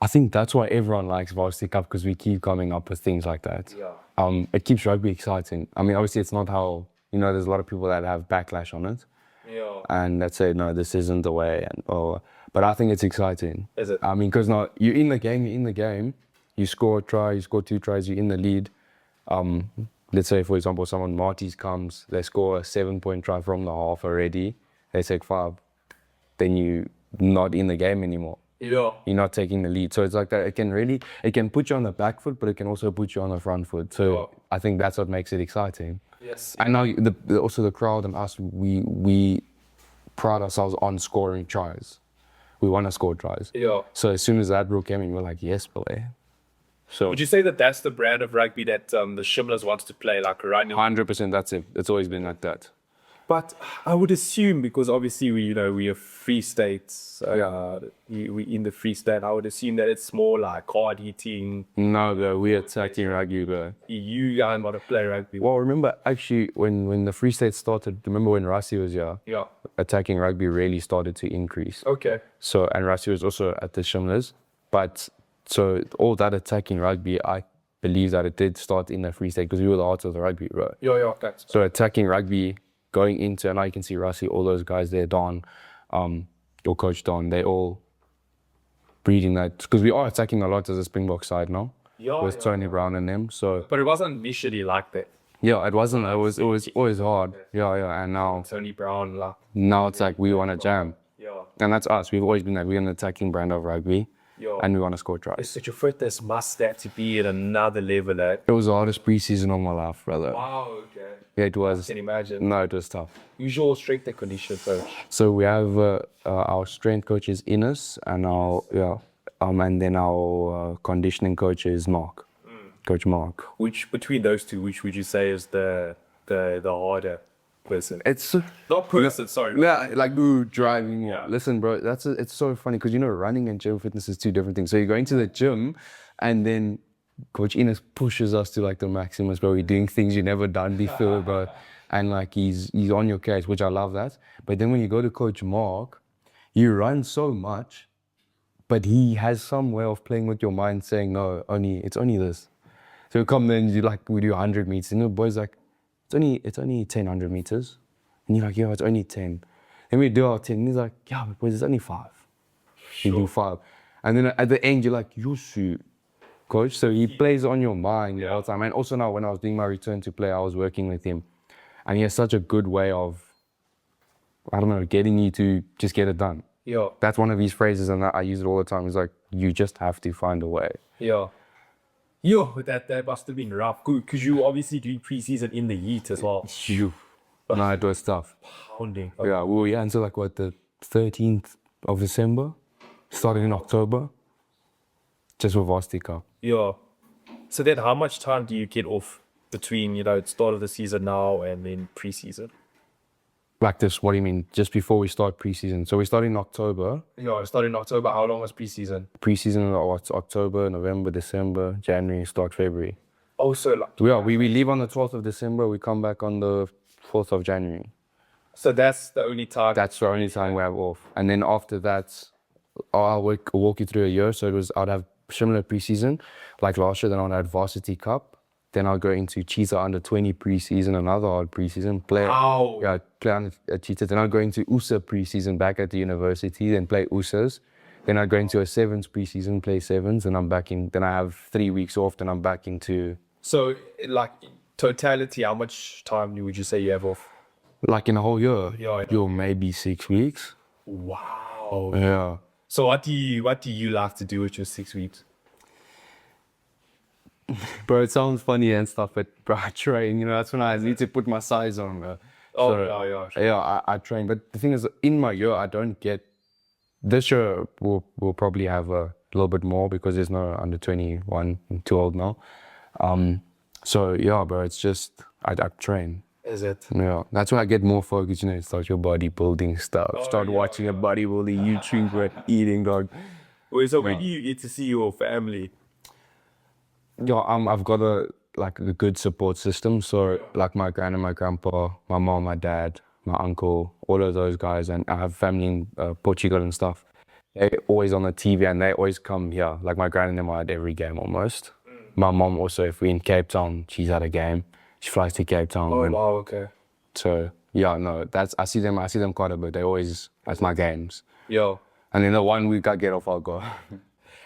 I think that's why everyone likes Varsity Cup, because we keep coming up with things like that. Yeah. It keeps rugby exciting. I mean, obviously it's not how, there's a lot of people that have backlash on it. Yeah. And that say, no, this isn't the way. But I think it's exciting. Is it? I mean, because now you're in the game, you score a try, you score 2 tries, you're in the lead. Let's say, for example, someone Marty's comes, they score a 7-point try from the half already, they take 5, then you're not in the game anymore. Yeah. You're not taking the lead. So it's like that. It can put you on the back foot, but it can also put you on the front foot. So I think that's what makes it exciting. Yes. And now also the crowd and us, we pride ourselves on scoring tries. We want to score tries. Yeah. So as soon as that rule came in, we're like, yes, boy. So Would you say that that's the brand of rugby that the Shimlas wants to play, like right now? 100%, that's it. It's always been like that. But I would assume, because obviously we are free states, we in the free state. I would assume that it's more like hard hitting. No, bro, we're attacking rugby, bro. You guys want to play rugby. Well, remember actually when the Free State started, remember when Rassi was here? Yeah. Attacking rugby really started to increase. Okay. So, and Rassi was also at the Shimlas. But so all that attacking rugby, I believe that it did start in the Free State because we were the heart of the rugby, bro. Yeah, that's So attacking rugby, going into, and now you can see Rassi, all those guys there, Don, your coach Don, they all breeding that, because we are attacking a lot as a Springbok side now. With Tony Brown and them. So But it wasn't initially like that. yeah, it wasn't. It was always hard. Yeah. And now Tony Brown, like, now it's like we want to jam. yeah. And that's us. We've always been like, we're an attacking brand of rugby. Yeah. And we want to score tries. It's such a fitness must that to be at another level. It was the hardest preseason of my life, brother. Wow, okay. Yeah, it was. I can imagine. No, it was tough. Usual strength and condition coach. So we have our strength coach is Ines, and and then our conditioning coach is Mark, Coach Mark. Which between those two, which would you say is the harder person? It's Not person, sorry. yeah, like ooh, driving. Yeah. Listen, bro, it's so funny because running and gym fitness is two different things. So you're going to the gym, and then Coach Ines pushes us to like the maximus, bro. We're doing things you never done before, bro. And like he's on your case, which I love that. But then when you go to Coach Mark, you run so much, but he has some way of playing with your mind, saying no, it's only this. So we come then, we do 100 meters, and the boys like, it's only 100 meters, and you're like, yeah, it's only 10. Then we do our 10, and he's like, yeah, but boys, it's only 5. You do 5, and then at the end you're like, you shoot, coach. So he plays on your mind the whole time. And also now when I was doing my return to play, I was working with him, and he has such a good way of, I don't know, getting you to just get it done. Yeah. That's one of his phrases, and I use it all the time. It's like, you just have to find a way. Yeah. Yo, that must have been rough. Because you obviously doing preseason in the heat as well. No, it was tough. Pounding. Yeah, well, yeah, until like what, the 13th of December, started in October, just with Varsity Cup. Yeah. So then how much time do you get off between, the start of the season now and then preseason? Like this, what do you mean? Just before we start preseason. So we start in October. Yeah, it started in October. How long was preseason? Preseason, what's October, November, December, January, start February. Also, like, Yeah, we leave on the 12th of December, we come back on the 4th of January. so that's the only time. That's the only time we have off. And then after that, I'll walk you through a year. So I'd have similar preseason, like last year, then I'd have Varsity Cup. Then I'll go into Cheetah under 20 preseason, another hard preseason. Play on a Cheetah. Then I'll go into USA preseason back at the university, then play USAs. Then I go into a sevens preseason, play sevens, and I'm back in. Then I have 3 weeks off, then I'm back into. So, like, totality, how much time would you say you have off? Like in a whole year, Yeah. you're maybe 6 weeks. Wow. Yeah. So what do you like to do with your 6 weeks? Bro, it sounds funny and stuff, but bro, I train, that's when I need to put my size on, bro. Yeah, I train. But the thing is, in my year, I don't get, this year we'll probably have a little bit more because there's no under 21, I'm too old now. So yeah, bro, it's just, I train. Is it? Yeah, that's when I get more focused, start your bodybuilding stuff, start watching a bodybuilding YouTuber eating, dog. Wait, so when do you get to see your family? Yeah, I've got a good support system. So like my gran and my grandpa, my mom, my dad, my uncle, all of those guys, and I have family in Portugal and stuff. They're always on the TV and they always come here. Like my gran and them are at every game almost. My mom also, if we're in Cape Town, she's at a game. She flies to Cape Town. Oh wow, okay. So yeah, no, I see them quite a bit. They always at my games. Yo. And then the 1 week I get off, I'll go.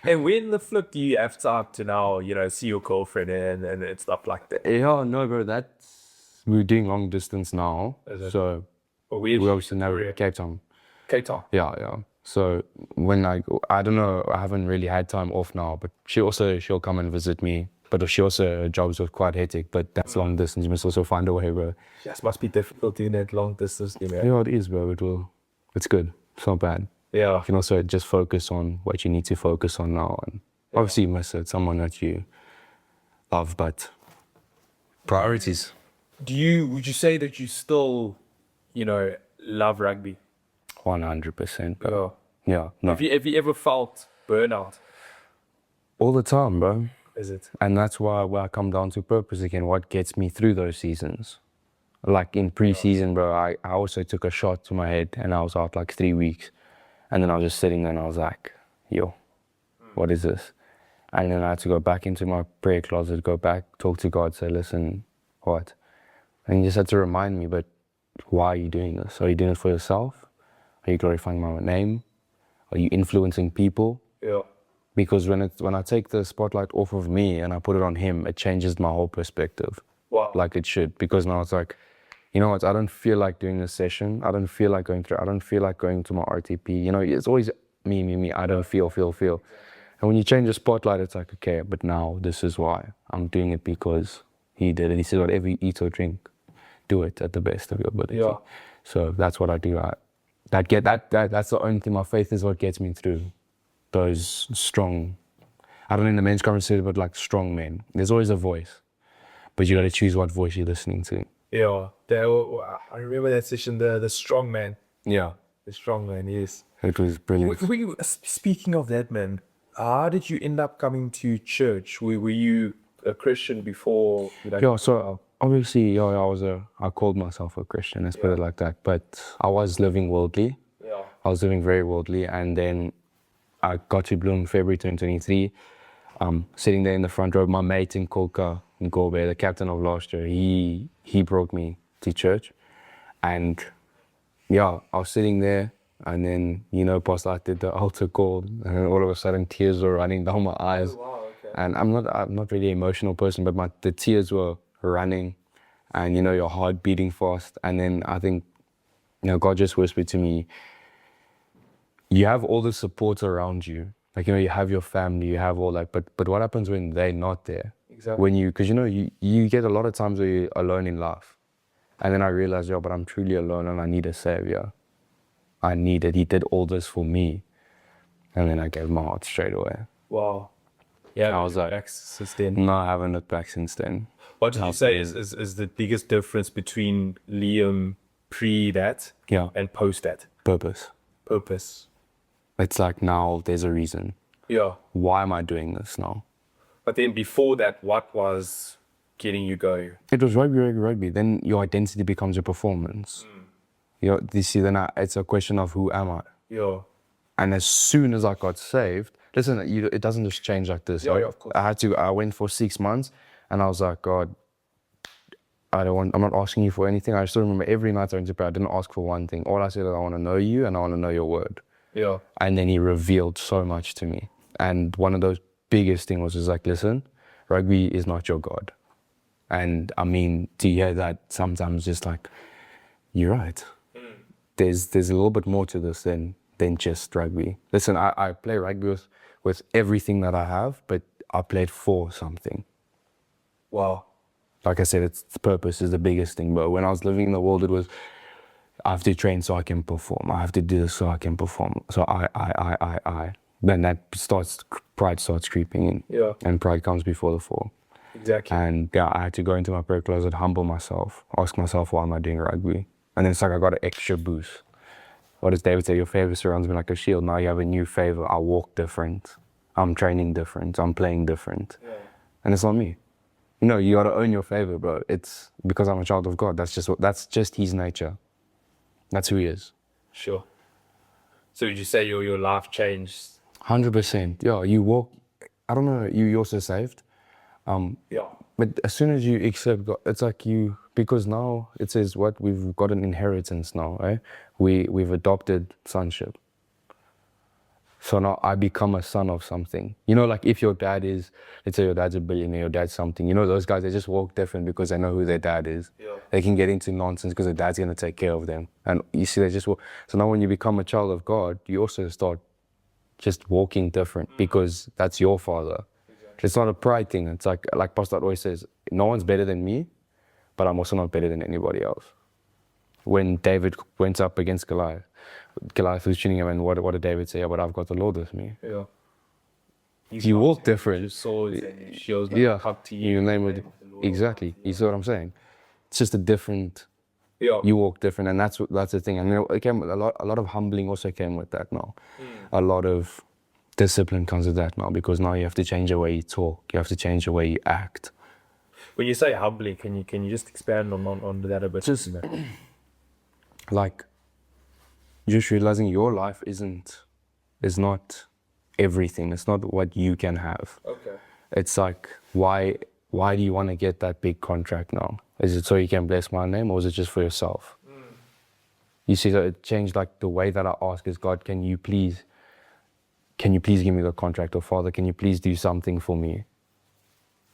And when the flip do you have time to now, see your girlfriend and stuff like that? Yeah, no, bro, we're doing long distance now. Is it? So we obviously never Cape Town. Cape Town. Yeah. So when I don't know, I haven't really had time off now, but she'll come and visit me. But her jobs are quite hectic, but that's long distance. You must also find a way, bro. Yes, must be difficult doing that long distance, man. Yeah, it is, bro. It's good. It's not bad. Yeah. You can also just focus on what you need to focus on now. And obviously you miss it, someone that you love, but priorities. Would you say that you still, love rugby? 100%, bro. Yeah, no. Have you ever felt burnout? All the time, bro. Is it? And that's why I come down to purpose again. What gets me through those seasons? Like in pre-season, bro, I also took a shot to my head and I was out like 3 weeks. And then I was just sitting there and I was like, yo, what is this? And then I had to go back into my prayer closet, go back, talk to God, say, listen, what? And he just had to remind me, but why are you doing this? Are you doing it for yourself? Are you glorifying my name? Are you influencing people? Yeah. Because when I take the spotlight off of me and I put it on him, it changes my whole perspective. Wow. Like it should. Because now it's like, you know what, I don't feel like doing this session. I don't feel like going through, I don't feel like going to my RTP. You know, it's always me. I don't feel. And when you change the spotlight, it's like, okay, but now this is why. I'm doing it because he did it. He said, whatever you eat or drink, do it at the best of your ability. Yeah. So that's what I do. That's the only thing. My faith is what gets me through those strong, I don't know in the men's conference, but like strong men. There's always a voice, but you got to choose what voice you're listening to. Yeah. I remember that session, the strong man. Yeah. The strong man, yes. It was brilliant. Speaking of that, man, how did you end up coming to church? Were you a Christian before? Yeah, so obviously, I called myself a Christian, let's put it like that. But I was living worldly. Yeah. I was living very worldly. And then I got to Bloem February 2023. Sitting there in the front row, my mate in Kolka, in Gobe, the captain of last year, he brought me to church. And yeah, I was sitting there. And then, Pastor did the altar call. And then all of a sudden, tears were running down my eyes. Oh, wow, okay. And I'm not really an emotional person, but the tears were running and, your heart beating fast. And then I think, God just whispered to me, you have all the support around you. Like, you have your family, you have all that. But what happens when they're not there? Exactly. Because, you get a lot of times where you're alone in life. And then I realized, but I'm truly alone and I need a savior. I need it. He did all this for me. And then I gave my heart straight away. Wow. Yeah, I was like, back since then. No, I haven't looked back since then. What did you say is the biggest difference between Liam pre that and post that? Purpose. It's like now there's a reason. Yeah. Why am I doing this now? But then before that, what was getting you going? It was rugby. Then your identity becomes your performance. You see, then it's a question of who am I? Yeah. And as soon as I got saved, listen, it doesn't just change like this. Yeah, of course. I went for 6 months and I was like, God, I'm not asking you for anything. I still remember every night I went to prayer, I didn't ask for one thing. All I said is I want to know you and I want to know your word. Yeah. And then he revealed so much to me. And one of those biggest things was just like, listen, rugby is not your God. And I mean, to hear that sometimes just like, you're right. There's a little bit more to this than just rugby. Listen, I play rugby with everything that I have, but I played for something. Wow. Like I said, it's purpose is the biggest thing. But when I was living in the world, it was, I have to train so I can perform. I have to do this so I can perform. So I. Then pride starts creeping in. Yeah. And pride comes before the fall. Exactly. And I had to go into my prayer closet, humble myself, ask myself, why am I doing rugby? And then it's like I got an extra boost. What does David say? Your favor surrounds me like a shield. Now you have a new favor. I walk different. I'm training different. I'm playing different. Yeah. And it's not me. You got to own your favor, bro. It's because I'm a child of God. That's just his nature. That's who he is. Sure. So would you say your life changed? 100%. Yeah, you walk, I don't know, you're also saved. Yeah. But as soon as you accept God, it's like because now it says we've got an inheritance now, right? We've adopted sonship. So now I become a son of something. Like if your dad is, let's say your dad's a billionaire, your dad's something, those guys, they just walk different because they know who their dad is. Yeah. They can get into nonsense because their dad's going to take care of them. And you see, they just walk. So now when you become a child of God, you also start just walking different because that's your father. Exactly. It's not a pride thing. It's like Pastor always says, no one's better than me, but I'm also not better than anybody else. When David went up against Goliath was tuning him, and what did David say? Yeah, but I've got the Lord with me. Yeah. You walk different. Swords and shields, Yeah, cup tea. you name it. Exactly. You see what I'm saying? It's just a different. Yeah. You walk different, and that's the thing. And it came with a lot of humbling also came with that now. A lot of discipline comes with that now, because now you have to change the way you talk. You have to change the way you act. When you say humbling, can you just expand on that a bit? Just like just realizing your life is not everything. It's not what you can have. Okay. It's like, why do you want to get that big contract now? Is it so you can bless my name, or is it just for yourself? You see, so it changed, like the way that I ask is, God, can you please give me the contract? Or Father, can you please do something for me?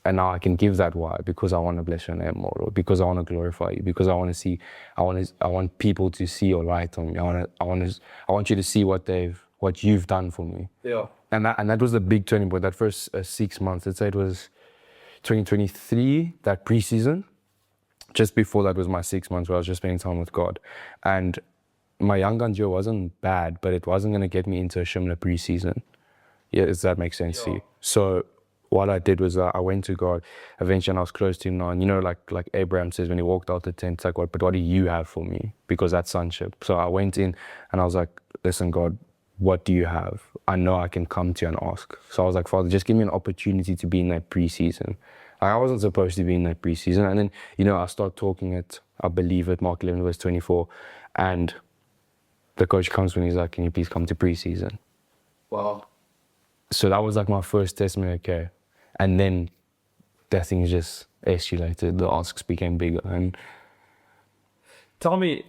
And now I can give that why, because I want to bless your name more, or because I want to glorify you, because I want people to see your light on me. I want you to see what you've done for me. Yeah. And that was the big turning point. That first 6 months, let's say it was 2023, that preseason. Just before that was my 6 months where I was just spending time with God. And my young guns year wasn't bad, but it wasn't going to get me into a Shimla preseason. Yeah, does that make sense to you? So what I did was I went to God eventually, and I was close to him now. And you know, like Abraham says, when he walked out the tent, it's like, but what do you have for me? Because that's sonship. So I went in and I was like, listen, God, what do you have? I know I can come to you and ask. So I was like, Father, just give me an opportunity to be in that preseason. I wasn't supposed to be in that preseason. And then, you know, I start talking at, I believe at Mark 11 verse 24. And the coach comes to me and he's like, can you please come to preseason? Wow. So that was like my first testament, okay. And then that thing just escalated. The asks became bigger. And Tell me,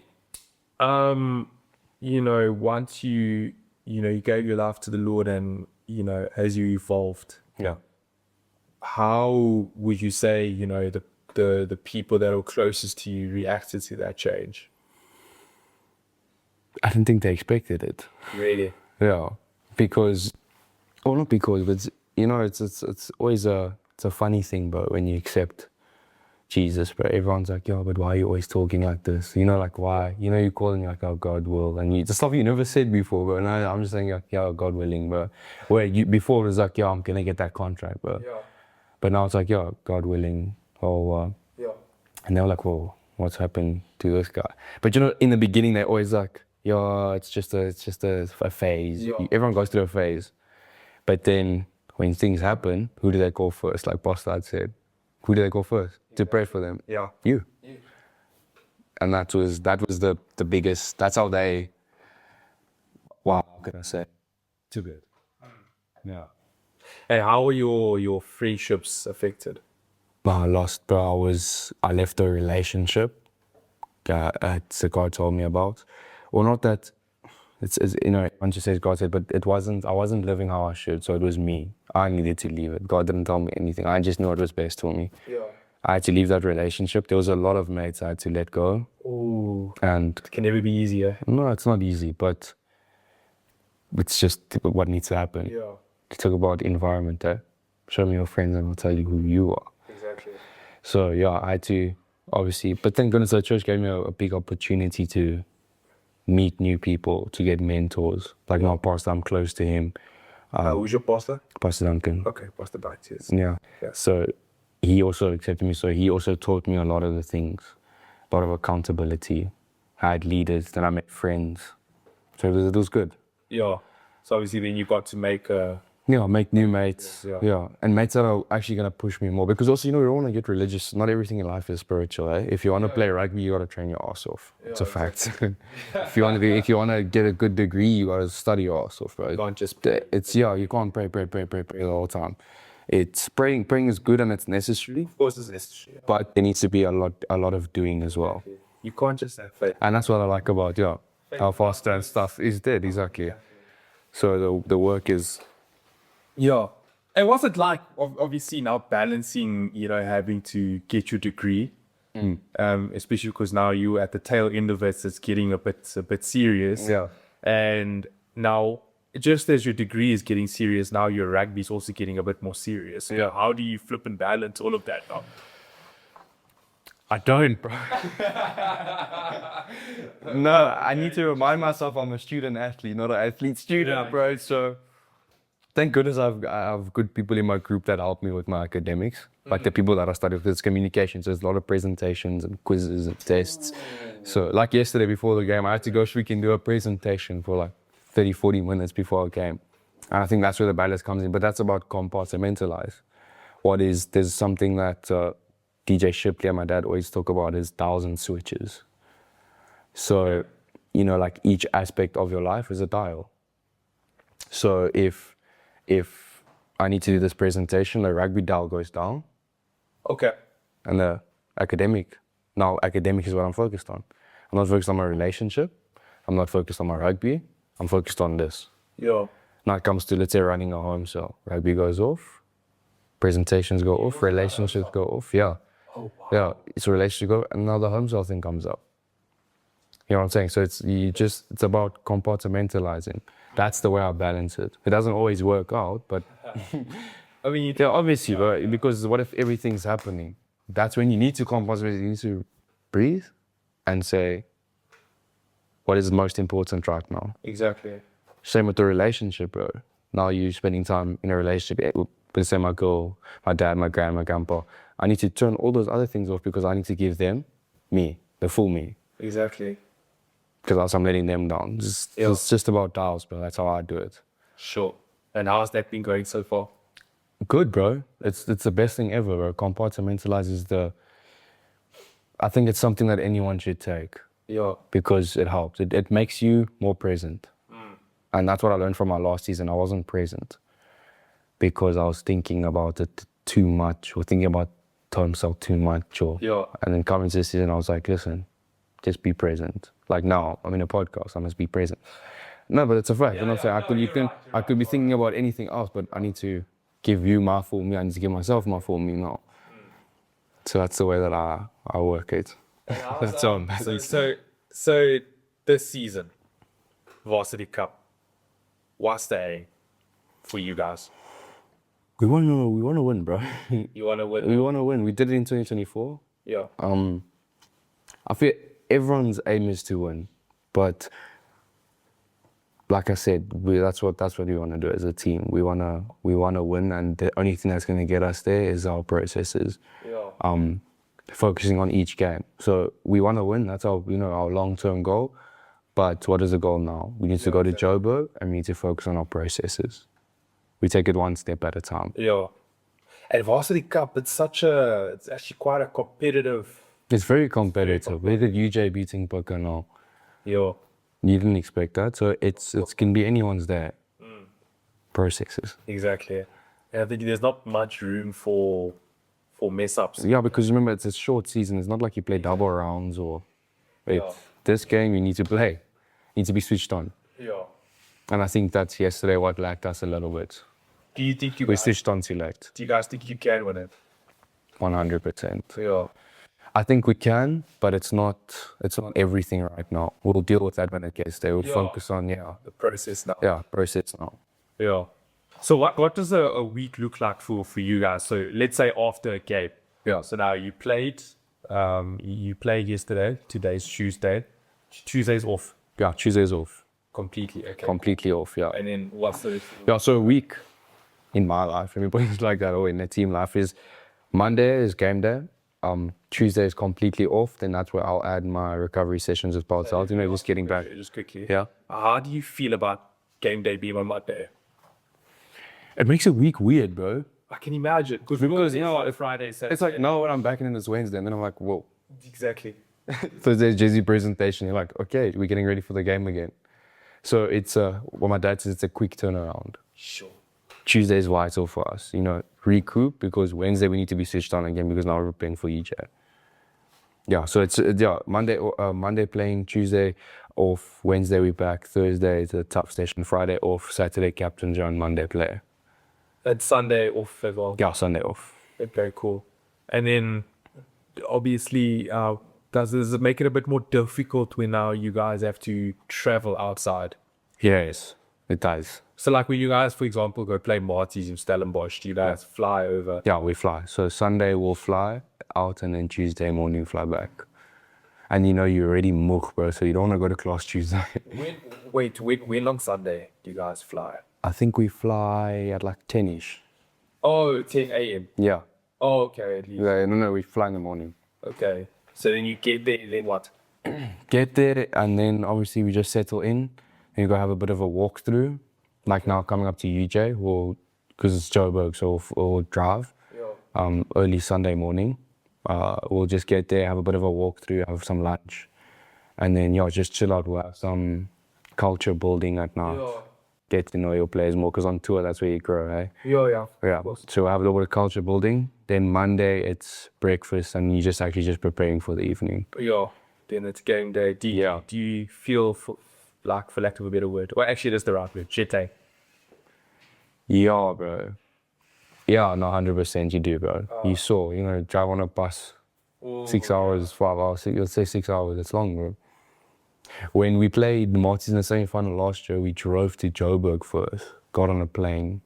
you know, once you gave your life to the Lord, and, you know, as you evolved, yeah. how would you say, you know, the people that were closest to you reacted to that change? I didn't think they expected it. Really? Yeah. Because, or not because, but you know, it's always it's a funny thing, bro, when you accept Jesus, bro. Everyone's like, yo, but why are you always talking like this? You know, like why? You know, you're calling like, oh, God will, and the stuff you never said before, bro. And I'm just saying like, yeah, God willing, bro. Where before it was like, yeah, I'm gonna get that contract, bro. Yeah. But now it's like, yeah, God willing. Oh, Yeah. and they're like, well, what's happened to this guy? But you know, in the beginning, they're always like, yeah, it's just a phase. Yeah. Everyone goes through a phase. But then when things happen, who do they call first? Like Pastor had said, who do they call first to pray for them? Yeah. You. And that was the biggest. That's how they. Wow, how can I say? Too good. Yeah. Hey, how were your friendships affected? I lost, bro. I left a relationship. The God told me about. Well, not that. It's you know, everyone just says God said, but it wasn't. I wasn't living how I should, so it was me. I needed to leave it. God didn't tell me anything. I just knew it was best for me. Yeah. I had to leave that relationship. There was a lot of mates I had to let go. Ooh. And It can never be easier. no, it's not easy, but it's just what needs to happen. Yeah. To talk about environment, show me your friends and I'll tell you who you are. Exactly. So yeah, I had to obviously, but thank goodness the church gave me a big opportunity to meet new people, to get mentors. Like my pastor, I'm close to him. Who's your pastor? Pastor Duncan. Okay, Pastor Duncan. Yes. Yeah. Yeah. So he also accepted me. So he also taught me a lot of the things, a lot of accountability. I had leaders, then I met friends. So it was good. Yeah. So obviously then you got to make make new mates. Yeah. And mates that are actually going to push me more. Because also, you know, we don't want to get religious. Not everything in life is spiritual, eh? If you want to play rugby, you got to train your ass off. It's a fact. If you want to get a good degree, you got to study your ass off, bro. You can't just you can't pray the whole time. It's praying is good and it's necessary. Of course it's necessary. But there needs to be a lot of doing as well. You can't just have faith. And that's what I like about, our faster and stuff is dead, exactly. So the work is... Yeah. And what's it like, obviously now balancing, you know, having to get your degree, especially because now you at the tail end of it, it's getting a bit serious. Yeah. And now, just as your degree is getting serious, now your rugby is also getting a bit more serious. Yeah. How do you flip and balance all of that now? I don't, bro. No, I need to remind myself I'm a student athlete, not an athlete student, bro. So thank goodness I have good people in my group that help me with my academics. Like the people that I study with, it's communication. So there's a lot of presentations and quizzes and tests. So like yesterday before the game, I had to go freaking do a presentation for like 30, 40 minutes before I came. And I think that's where the balance comes in. But that's about compartmentalize. There's something that DJ Shipley and my dad always talk about is 1,000 switches. So, you know, like each aspect of your life is a dial. So if I need to do this presentation, the rugby dial goes down. Okay. And the academic is what I'm focused on. I'm not focused on my relationship. I'm not focused on my rugby. I'm focused on this. Yeah. Now it comes to, let's say, running a home cell. Rugby goes off, presentations go off, relationships go off. Yeah. Oh, wow. Yeah. It's a relationship go, and now the home cell thing comes up. You know what I'm saying? So it's about compartmentalizing. That's the way I balance it. It doesn't always work out, but I mean, yeah, obviously, right? Because what if everything's happening? That's when you need to compartmentalize. You need to breathe and say, what is most important right now? exactly. Same with the relationship, bro. Now you're spending time in a relationship. Let's say my girl, my dad, my grand, my grandpa. I need to turn all those other things off because I need to give them me, the full me. Exactly. Because else I'm letting them down. It's just about dials, bro. That's how I do it. Sure. And how's that been going so far? Good, bro. It's the best thing ever, bro. Compartmentalize is I think it's something that anyone should take. Yeah. Because it helps. It makes you more present. And that's what I learned from my last season. I wasn't present because I was thinking about it too much or thinking about himself too much. And then coming to this season, I was like, listen, just be present. Like now, I'm in a podcast, I must be present. No, but it's a fact. I'm not saying I could be thinking about anything else, but I need to give you my full me. I need to give myself my full me now. So that's the way that I work it. That's all. So this season, Varsity Cup, what's the aim for you guys? We want to win, bro. You want to win? We want to win. We did it in 2024. Yeah. I feel everyone's aim is to win, but like I said, that's what we want to do as a team. We wanna win, and the only thing that's going to get us there is our processes. Yeah. Focusing on each game. So we want to win. That's our long-term goal. But what is the goal now? We need to go to Joburg and we need to focus on our processes. We take it one step at a time. Yeah. And Varsity Cup, it's actually quite a competitive. It's very competitive. We did UJ beating Positional. Yeah. You didn't expect that. So it can be anyone's there. Processes. Exactly. And I think there's not much room for mess ups. Yeah, because remember, it's a short season. It's not like you play double rounds or this game you need to play. You need to be switched on. Yeah. And I think that's yesterday what lacked us a little bit. Do you think We switched on select. Do you guys think you can win it? 100%. Yeah. I think we can, but it's not everything right now. We'll deal with that when it gets there. We'll focus on the process now. Yeah, process now. Yeah. So what does a week look like for you guys? So let's say after a game. Yeah. So now you played yesterday. Today's Tuesday. Tuesday's off. Yeah, Tuesday's off. Completely. Okay. Completely off, yeah. And then what's the Yeah, so a week in my life, everybody's like that, or in the team life, is Monday is game day. Tuesday is completely off. Then that's where I'll add my recovery sessions with Paul Salt. Just getting back. Just quickly. Yeah. How do you feel about game day being on Monday? It makes a week weird, bro. I can imagine. Because you know what, Friday, Saturday. it's like, no, when I'm back in it's Wednesday, and then I'm like, whoa. Exactly. Thursday's Jay-Z presentation. You're like, okay, we're getting ready for the game again. So it's what my dad says, it's a quick turnaround. Sure. Tuesday is vital for us, recoup, because Wednesday we need to be switched on again because now we're playing for EJ. Yeah, so it's Monday playing, Tuesday off, Wednesday we back, Thursday it's a tough session, Friday off, Saturday captain's on, Monday play. And Sunday off as well. Yeah, Sunday off. Very cool. And then obviously, does it make it a bit more difficult when now you guys have to travel outside? Yes, it does. So like when you guys, for example, go play Marty's in Stellenbosch, do you guys fly over? Yeah, we fly. So Sunday we'll fly out and then Tuesday morning fly back. And you're already mook, bro, so you don't want to go to class Tuesday. When on Sunday do you guys fly? I think we fly at like 10ish. Oh, 10 a.m. Yeah. Oh, okay, at least. Yeah, no, we fly in the morning. Okay. So then you get there, then what? Get there, and then obviously we just settle in, and you go have a bit of a walkthrough. Like now coming up to UJ, because it's Joburg, so we'll drive. Yeah. Early Sunday morning. We'll just get there, have a bit of a walkthrough, have some lunch, and then just chill out. We'll have some culture building at night. Yeah. Get to know your players more, because on tour that's where you grow, eh? Yeah. Yeah. So we'll have a little bit of culture building. Then Monday it's breakfast, and you're just preparing for the evening. Yeah. Then it's game day. Do you feel for lack of a better word? Well, actually, that's the right word. Jete. Yeah, bro. Yeah, no, 100% you do, bro. You saw, drive on a bus, 6 hours, 5 hours, let's say 6 hours, it's long, bro. When we played the Maltese in the semi-final last year, we drove to Joburg first, got on a plane,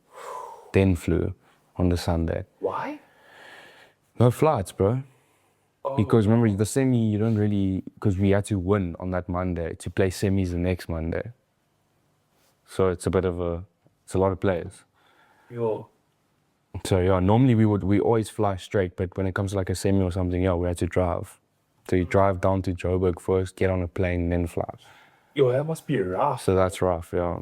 then flew on the Sunday. Why? No flights, bro. Because remember, the semi, you don't really, because we had to win on that Monday to play semis the next Monday. So it's a lot of players. Yeah. So yeah, normally we always fly straight, but when it comes to like a semi or something, we had to drive. So you drive down to Joburg first, get on a plane, then fly. Yo, that must be rough. So that's rough, yeah.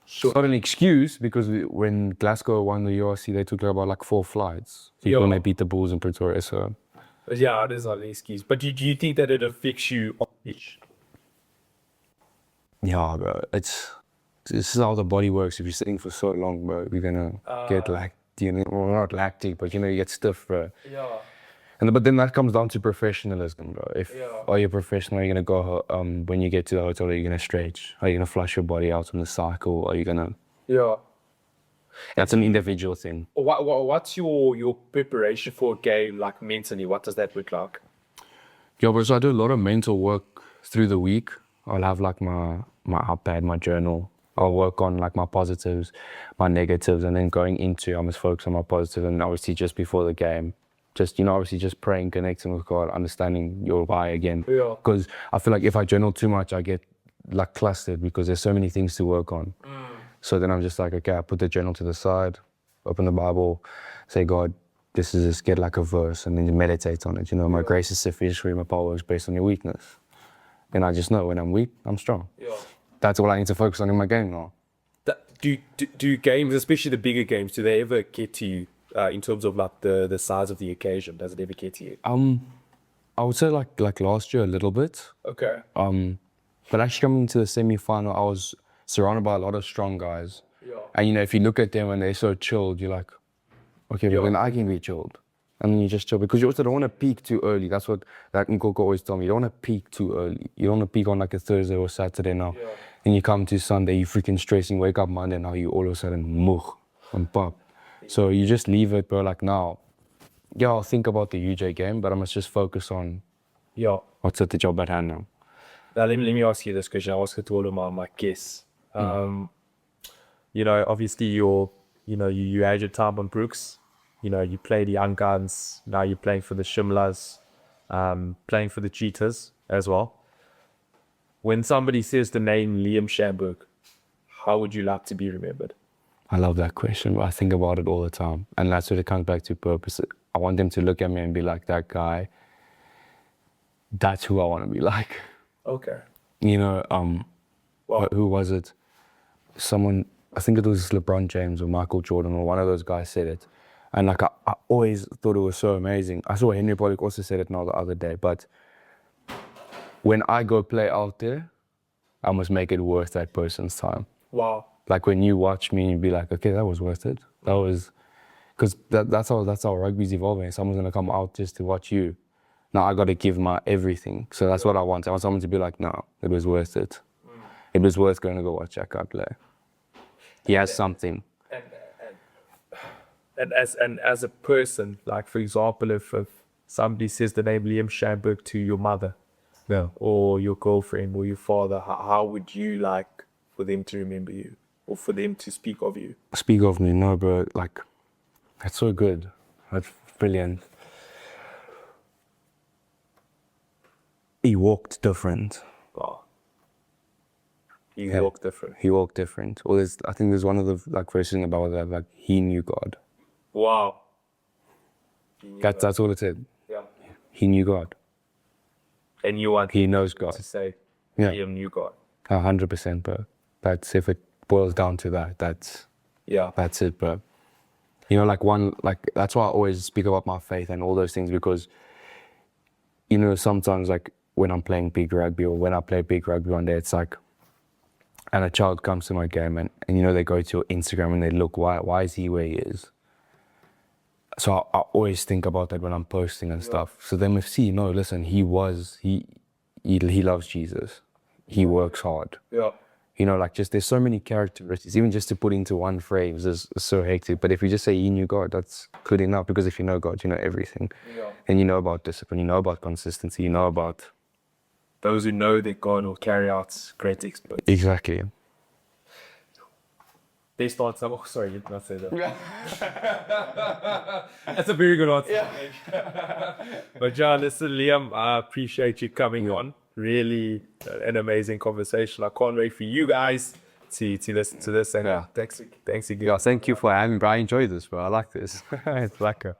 Sure. It's not an excuse, because when Glasgow won the URC, they took about like 4 flights. So when they beat the Bulls in Pretoria, so. But yeah, it is not an excuse. But do you think that it affects you on the pitch? Yeah, bro. This is how the body works. If you're sitting for so long, bro, you're gonna get not lactic, but you get stiff, bro. Yeah. But then that comes down to professionalism, bro. Are you professional? Are you gonna go when you get to the hotel? Are you gonna stretch? Are you gonna flush your body out on the cycle? Are you gonna? Yeah. That's an individual thing. What's your preparation for a game, like mentally? What does that look like? Yeah, bro. So I do a lot of mental work through the week. I'll have like my iPad, my journal. I'll work on like my positives, my negatives, and then going into, I must focus on my positive, and obviously just before the game, obviously just praying, connecting with God, understanding your why again. Yeah. Because I feel like if I journal too much, I get like clustered, because there's so many things to work on. So then I'm just like, okay, I put the journal to the side, open the Bible, say, God, this is just, get like a verse, and then you meditate on it. My grace is sufficient for you, my power is based on your weakness. And I just know when I'm weak, I'm strong. Yeah. That's all I need to focus on in my game now. Do games, especially the bigger games, do they ever get to you in terms of like the size of the occasion? Does it ever get to you? I would say like last year a little bit. Okay. But actually coming into the semi-final, I was surrounded by a lot of strong guys. Yeah. And if you look at them and they're so chilled, you're like, okay, but then I can be chilled. And then you just chill, because you also don't want to peak too early. That's what that Nkoko always told me. You don't want to peak too early. You don't want to peak on like a Thursday or Saturday now. Yeah. And you come to Sunday, you freaking stressing, wake up Monday, now you all of a sudden mugh and pop. So you just leave it, bro, like now. Yeah, I'll think about the UJ game, but I must just focus on what's at the job at hand now. Now let me ask you this question. I ask it to all of my guests. Obviously you had your time on Brooks. You play the Young Guns. Now you're playing for the Shimlas, playing for the Cheetahs as well. When somebody says the name Liam Shamburg, how would you like to be remembered? I love that question. I think about it all the time. And that's what it comes back to, purpose. I want them to look at me and be like, that guy, that's who I want to be like. Okay. Who was it? Someone, I think it was LeBron James or Michael Jordan or one of those guys said it. And like I always thought it was so amazing. I saw Henry Pollock also said it now the other day, but when I go play out there, I must make it worth that person's time. Wow. Like when you watch me and you be like, okay, that was worth it. That was, because that's how rugby's evolving. Someone's gonna come out just to watch you. Now I gotta give my everything. So that's what I want. I want someone to be like, no, it was worth it. It was worth going to go watch that guy play. He has something. And as a person, like for example, if somebody says the name Liam Shamburg to your mother, or your girlfriend or your father, how would you like for them to remember you, or for them to speak of you? Speak of me, no, bro. Like, that's so good. That's brilliant. He walked different. Oh. He walked different. He walked different. Or I think there's one of the like verses about that, like he knew God. Wow. That's all it said. Yeah. He knew God. And you want He knows God. to say, Yeah. Liam knew God. 100%, bro. That's if it boils down to that. That's it, bro. You know, that's why I always speak about my faith and all those things, because, you know, sometimes like when I'm playing big rugby or when I play big rugby one day, it's like, and a child comes to my game and you know, they go to your Instagram and they look, why is he where he is? So I always think about that when I'm posting and stuff. So they must see, no, listen, he loves Jesus. He works hard. Yeah. You know, like just there's so many characteristics, even just to put into one phrase is so hectic. But if you just say he knew God, that's good enough, because if you know God, you know everything. Yeah. And you know about discipline, you know about consistency, you know about... Those who know that God will carry out great exploits. Exactly. They start some. Oh, sorry, you did not say that. That's a very good answer. Yeah. But yeah, listen, Liam, I appreciate you coming on. Really an amazing conversation. I can't wait for you guys to listen to this. And thanks again. Yeah, thank you for having me, bro. I enjoyed this, bro. I like this. It's lekker.